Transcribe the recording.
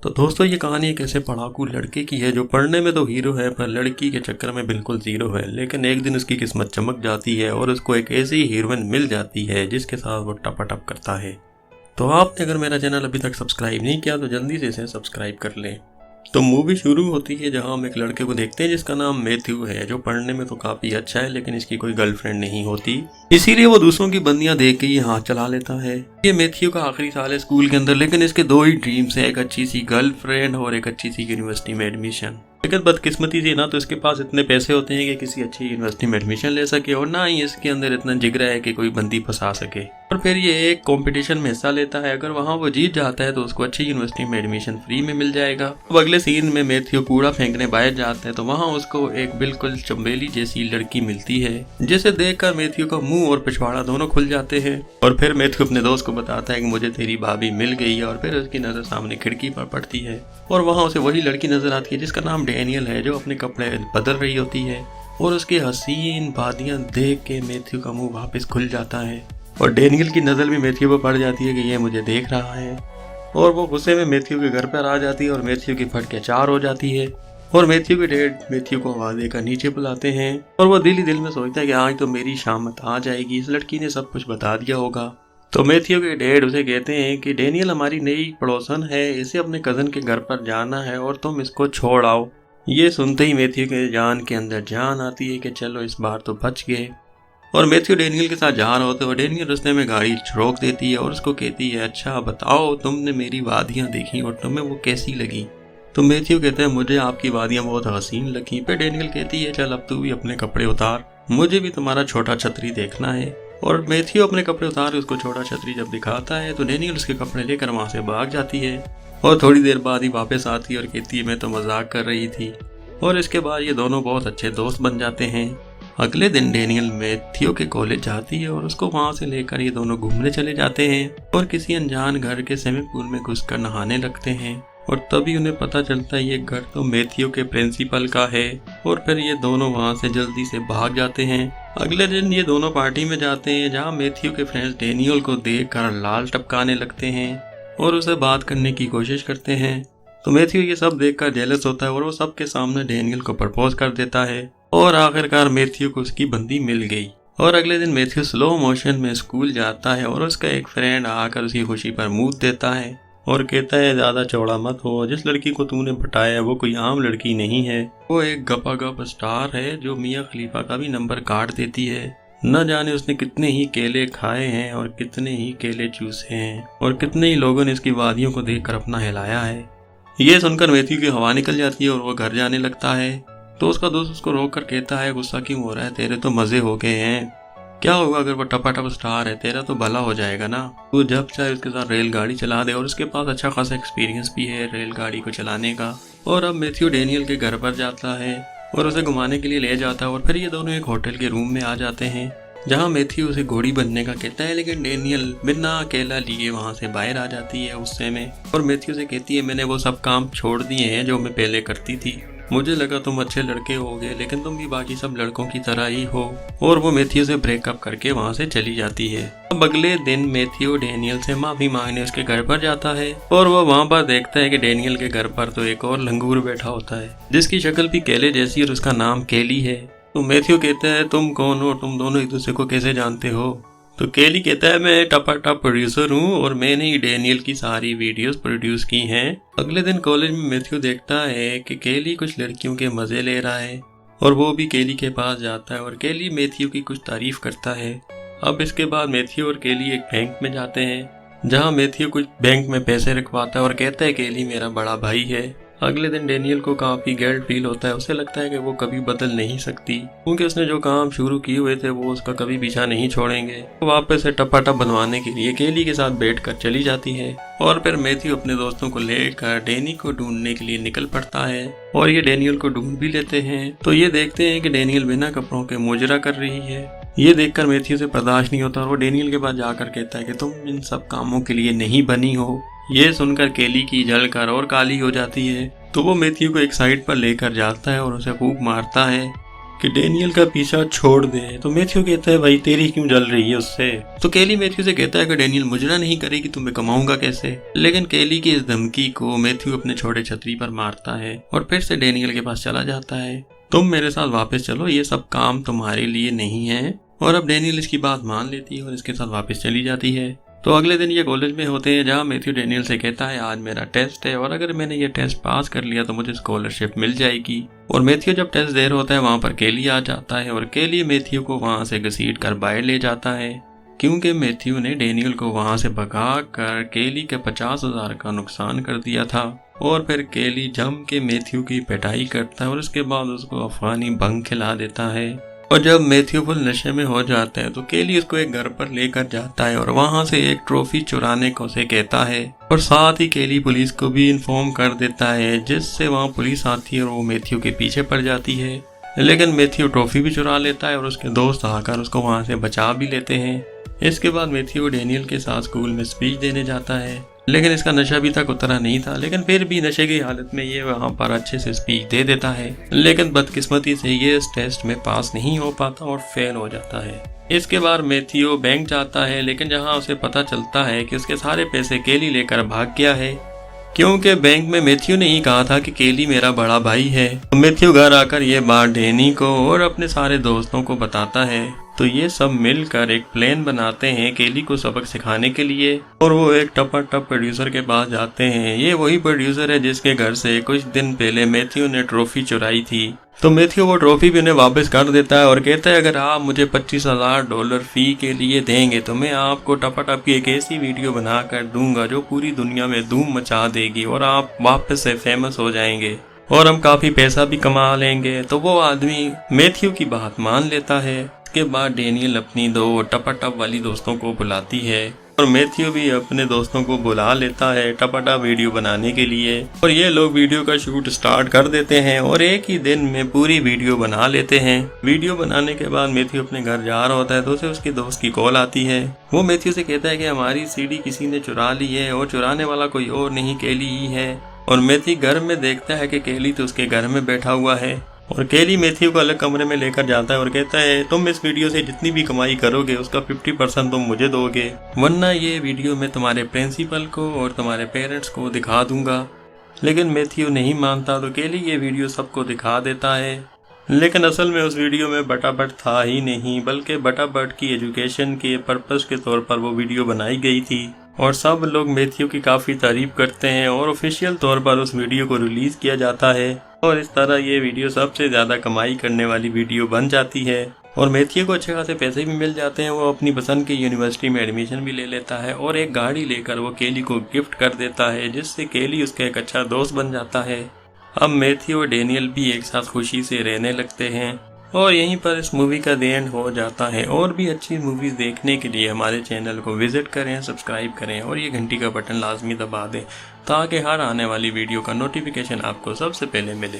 तो दोस्तों ये कहानी एक ऐसे पढ़ाकू लड़के की है जो पढ़ने में तो हीरो है पर लड़की के चक्कर में बिल्कुल जीरो है। लेकिन एक दिन उसकी किस्मत चमक जाती है और उसको एक ऐसी हीरोइन मिल जाती है जिसके साथ वो टपाटप करता है। तो आपने अगर मेरा चैनल अभी तक सब्सक्राइब नहीं किया तो जल्दी से इसे सब्सक्राइब कर लें। तो मूवी शुरू होती है जहां हम एक लड़के को देखते हैं जिसका नाम मैथ्यू है, जो पढ़ने में तो काफी अच्छा है लेकिन इसकी कोई गर्लफ्रेंड नहीं होती, इसीलिए वो दूसरों की बंदियां देख के ये हाथ चला लेता है। ये मैथ्यू का आखिरी साल है स्कूल के अंदर, लेकिन इसके दो ही ड्रीम्स है, एक अच्छी सी गर्लफ्रेंड और एक अच्छी सी यूनिवर्सिटी में एडमिशन। लेकिन बदकिस्मती से ना तो इसके पास इतने पैसे होते हैं कि किसी अच्छी यूनिवर्सिटी में एडमिशन ले सके और ना ही इसके अंदर इतना जिगरा है कि कोई बंदी फंसा सके। और फिर ये एक कंपटीशन में हिस्सा लेता है, अगर वहाँ वो जीत जाता है तो उसको अच्छी यूनिवर्सिटी में एडमिशन फ्री में मिल जाएगा। अब अगले सीन में मैथ्यू कूड़ा फेंकने बाहर जाता है तो वहाँ उसको एक बिल्कुल चंबेली जैसी लड़की मिलती है, जिसे देखकर मैथ्यू का मुंह और पिछवाड़ा दोनों खुल जाते हैं। और फिर मैथ्यू अपने दोस्त को बताता है कि मुझे तेरी भाभी मिल गई है, और फिर उसकी नजर सामने खिड़की पर पड़ती है और वहाँ उसे वही लड़की नजर आती है जिसका नाम डैनियल है, जो अपने कपड़े बदल रही होती है। और उसकी हसीन बादियां देख के मैथ्यू का मुंह वापस खुल जाता है और डैनियल की नजर भी मैथ्यू पर पड़ जाती है कि ये मुझे देख रहा है। और वो गुस्से में मैथ्यू के घर पर आ जाती है और मैथ्यू की फटके चार हो जाती है। और मैथ्यू के डैड मैथ्यू को आवाज देकर नीचे बुलाते हैं और वो दिल ही दिल में सोचता है कि आज तो मेरी शामत आ जाएगी, इस लड़की ने सब कुछ बता दिया होगा। तो मैथ्यू के डैड उसे कहते हैं कि डैनियल हमारी नई पड़ोसन है, इसे अपने कजन के घर पर जाना है और तुम इसको छोड़ आओ। ये सुनते ही मैथ्यू के जान के अंदर जान आती है कि चलो इस बार तो बच गए। और मैथ्यू डैनियल के साथ जा रहा होता है और डैनियल रास्ते में गाड़ी रोक देती है और उसको कहती है, अच्छा बताओ तुमने मेरी वादियाँ देखी और तुम्हें वो कैसी लगी। तो मैथ्यू कहते हैं मुझे आपकी वादियाँ बहुत हसीन लगी। फिर डैनियल कहती है चल अब तू भी अपने कपड़े उतार, मुझे भी तुम्हारा छोटा छतरी देखना है। और मैथ्यू अपने कपड़े उतार उसको छोटा छतरी जब दिखाता है तो डैनियल उसके कपड़े लेकर वहाँ से भाग जाती है और थोड़ी देर बाद ही वापस आती है और कहती है मैं तो मजाक कर रही थी। और इसके बाद ये दोनों बहुत अच्छे दोस्त बन जाते हैं। अगले दिन डैनियल मैथ्यू के कॉलेज जाती है और उसको वहाँ से लेकर ये दोनों घूमने चले जाते हैं और किसी अनजान घर के स्विमिंग पूल में घुसकर नहाने लगते हैं। और तभी उन्हें पता चलता है ये घर तो मैथ्यू के प्रिंसिपल का है। और फिर ये दोनों वहाँ से जल्दी से भाग जाते हैं। अगले दिन ये दोनों पार्टी में जाते हैं जहाँ मैथ्यू के फ्रेंड्स डैनियल को देखकर लाल टपकाने लगते हैं और उसे बात करने की कोशिश करते हैं। तो मैथ्यू ये सब देखकर जेलस होता है और वो सबके सामने डैनियल को प्रपोज कर देता है और आखिरकार मैथ्यू को उसकी बंदी मिल गई। और अगले दिन मैथ्यू स्लो मोशन में स्कूल जाता है और उसका एक फ्रेंड आकर उसकी खुशी पर मूत देता है और कहता है ज्यादा चौड़ा मत हो, जिस लड़की को तूने पटाया वो कोई आम लड़की नहीं है, वो एक गपागप स्टार है जो मियां खलीफा का भी नंबर काट देती है। न जाने उसने कितने ही केले खाए हैं और कितने ही केले चूसे हैं और कितने ही लोगों ने इसकी वादियों को देखकर अपना हिलाया है। ये सुनकर मैथ्यू की हवा निकल जाती है और वो घर जाने लगता है। तो उसका दोस्त उसको रोक कर कहता है गुस्सा क्यों हो रहा है, तेरे तो मजे हो गए हैं, क्या होगा अगर वो टपाटप स्टार है, तेरा तो भला हो जाएगा ना, तू जब चाहे उसके साथ रेलगाड़ी चला दे। और उसके पास अच्छा खासा एक्सपीरियंस भी है रेलगाड़ी को चलाने का। और अब मैथ्यू डैनियल के घर पर जाता है और उसे घुमाने के लिए ले जाता है और फिर ये दोनों एक होटल के रूम में आ जाते हैं जहाँ मैथ्यू उसे घोड़ी बनने का कहता है, लेकिन डैनियल बिना अकेला लिए वहाँ से बाहर आ जाती है गुस्से में और मैथ्यू से कहती है मैंने वो सब काम छोड़ दिए हैं जो मैं पहले करती थी, मुझे लगा तुम अच्छे लड़के होगे लेकिन तुम भी बाकी सब लड़कों की तरह ही हो। और वो मैथ्यू से ब्रेकअप करके वहाँ से चली जाती है। अब अगले दिन मैथ्यू डैनियल से माफी मांगने उसके घर पर जाता है और वो वहाँ पर देखता है कि डैनियल के घर पर तो एक और लंगूर बैठा होता है जिसकी शक्ल भी केले जैसी और उसका नाम केली है। तो मैथ्यू कहता है तुम कौन हो, तुम दोनों एक दूसरे को कैसे जानते हो। तो केली कहता है मैं टपाटप प्रोड्यूसर हूँ और मैंने ही डैनियल की सारी वीडियोस प्रोड्यूस की हैं। अगले दिन कॉलेज में मैथ्यू देखता है कि केली कुछ लड़कियों के मजे ले रहा है और वो भी केली के पास जाता है और केली मैथ्यू की कुछ तारीफ करता है। अब इसके बाद मैथ्यू और केली एक बैंक में जाते हैं जहाँ मैथ्यू कुछ बैंक में पैसे रखवाता है और कहता है केली मेरा बड़ा भाई है। अगले दिन डैनियल को काफी गिल्ट फील होता है, उसे लगता है कि वो कभी बदल नहीं सकती क्योंकि उसने जो काम शुरू किए हुए थे वो उसका कभी पीछा नहीं छोड़ेंगे। वो वापस से टपाटप बनवाने के लिए केली के साथ बैठकर चली जाती है और फिर मैथ्यू अपने दोस्तों को लेकर डैनी को ढूंढने के लिए निकल पड़ता है और ये डैनियल को ढूंढ भी लेते हैं। तो ये देखते हैं कि डैनियल बिना कपड़ों के मुजरा कर रही है। ये देखकर मैथ्यू से बर्दाश्त नहीं होता और वो डैनियल के पास जाकर कहता है कि तुम इन सब कामों के लिए नहीं बनी हो। ये सुनकर केली की जलकर और काली हो जाती है तो वो मैथ्यू को एक साइड पर लेकर जाता है और उसे खूब मारता है कि डेनियल का पीछा छोड़ दे। तो मैथ्यू कहता है भाई तेरी क्यों जल रही है उससे। तो केली मैथ्यू से कहता है कि डेनियल मुजरा नहीं करेगी तो मैं कमाऊंगा कैसे। लेकिन केली की इस धमकी को मैथ्यू अपने छोटे छतरी पर मारता है और फिर से डेनियल के पास चला जाता है। तुम मेरे साथ वापस चलो, ये सब काम तुम्हारे लिए नहीं है। और अब डेनियल इसकी बात मान लेती है और इसके साथ वापस चली जाती है। तो अगले दिन ये कॉलेज में होते हैं जहाँ मैथ्यू डेनियल से कहता है आज मेरा टेस्ट है और अगर मैंने ये टेस्ट पास कर लिया तो मुझे स्कॉलरशिप मिल जाएगी। और मैथ्यू जब टेस्ट दे रहा होता है वहाँ पर केली आ जाता है और केली मैथ्यू को वहाँ से घसीट कर बाहर ले जाता है क्योंकि मैथ्यू ने डेनियल को वहाँ से भगा कर केली के 50,000 का नुकसान कर दिया था। और फिर केली जम के मैथ्यू की पिटाई करता है और उसके बाद उसको अफगानी भंग खिला देता है। और जब मैथ्यू फुल नशे में हो जाता है तो केली उसको एक घर पर लेकर जाता है और वहां से एक ट्रॉफी चुराने को उसे कहता है और साथ ही केली पुलिस को भी इन्फॉर्म कर देता है जिससे वहां पुलिस आती है और वो मैथ्यू के पीछे पड़ जाती है। लेकिन मैथ्यू ट्रॉफी भी चुरा लेता है और उसके दोस्त आकर उसको वहां से बचा भी लेते हैं। इसके बाद मैथ्यू डेनियल के साथ स्कूल में स्पीच देने जाता है लेकिन इसका नशा अभी तक उतरा नहीं था, लेकिन फिर भी नशे की हालत में ये वहाँ पर अच्छे से स्पीच दे देता है। लेकिन बदकिस्मती से ये इस टेस्ट में पास नहीं हो पाता और फेल हो जाता है। इसके बाद मैथ्यू बैंक जाता है लेकिन जहाँ उसे पता चलता है कि उसके सारे पैसे केली लेकर भाग गया है क्योंकि बैंक में मैथ्यू ने ही कहा था कि केली मेरा बड़ा भाई है। तो मैथ्यू घर आकर ये बात डैनी को और अपने सारे दोस्तों को बताता है। तो ये सब मिलकर एक प्लान बनाते हैं केली को सबक सिखाने के लिए और वो एक टपाटप प्रोड्यूसर के पास जाते हैं। ये वही प्रोड्यूसर है जिसके घर से कुछ दिन पहले मैथ्यू ने ट्रॉफी चुराई थी। तो मैथ्यू वो ट्रॉफी भी उन्हें वापस कर देता है और कहता है अगर आप मुझे $25,000 फी के लिए देंगे तो मैं आपको टपाटप की एक ऐसी वीडियो बना कर दूंगा जो पूरी दुनिया में धूम मचा देगी और आप वापस से फेमस हो जाएंगे और हम काफी पैसा भी कमा लेंगे। तो वो आदमी मैथ्यू की बात मान लेता है। इसके बाद डेनियल अपनी दो टपाटप वाली दोस्तों को बुलाती है और मैथ्यू भी अपने दोस्तों को बुला लेता है टपाटप वीडियो बनाने के लिए और ये लोग वीडियो का शूट स्टार्ट कर देते हैं और एक ही दिन में पूरी वीडियो बना लेते हैं। वीडियो बनाने के बाद मैथ्यू अपने घर जा रहा होता है तो उसे उसके दोस्त की कॉल आती है। वो मैथ्यू से कहता है कि हमारी सीडी किसी ने चुरा ली है और चुराने वाला कोई और नहीं केली ही है। और मैथ्यू घर में देखता है कि केली तो उसके घर में बैठा हुआ है और केली मैथ्यू को अलग कमरे में लेकर जाता है और कहता है तुम इस वीडियो से जितनी भी कमाई करोगे उसका 50% तुम मुझे दोगे वरना ये वीडियो मैं तुम्हारे प्रिंसिपल को और तुम्हारे पेरेंट्स को दिखा दूंगा। लेकिन मैथ्यू नहीं मानता तो केली ये वीडियो सबको दिखा देता है। लेकिन असल में उस वीडियो में बटाबट था ही नहीं बल्कि बटाबट की एजुकेशन के पर्पस के तौर पर वो वीडियो बनाई गई थी और सब लोग मैथ्यू की काफ़ी तारीफ करते हैं और ऑफिशियल तौर पर उस वीडियो को रिलीज़ किया जाता है और इस तरह ये वीडियो सबसे ज़्यादा कमाई करने वाली वीडियो बन जाती है और मैथ्यू को अच्छे खासे पैसे भी मिल जाते हैं। वो अपनी पसंद की यूनिवर्सिटी में एडमिशन भी ले लेता है और एक गाड़ी लेकर वो केली को गिफ्ट कर देता है जिससे केली उसका एक अच्छा दोस्त बन जाता है। अब मैथ्यू और डेनियल भी एक साथ खुशी से रहने लगते हैं और यहीं पर इस मूवी का द एंड हो जाता है। और भी अच्छी मूवीज़ देखने के लिए हमारे चैनल को विजिट करें, सब्सक्राइब करें और ये घंटी का बटन लाजमी दबा दें ताकि हर आने वाली वीडियो का नोटिफिकेशन आपको सबसे पहले मिले।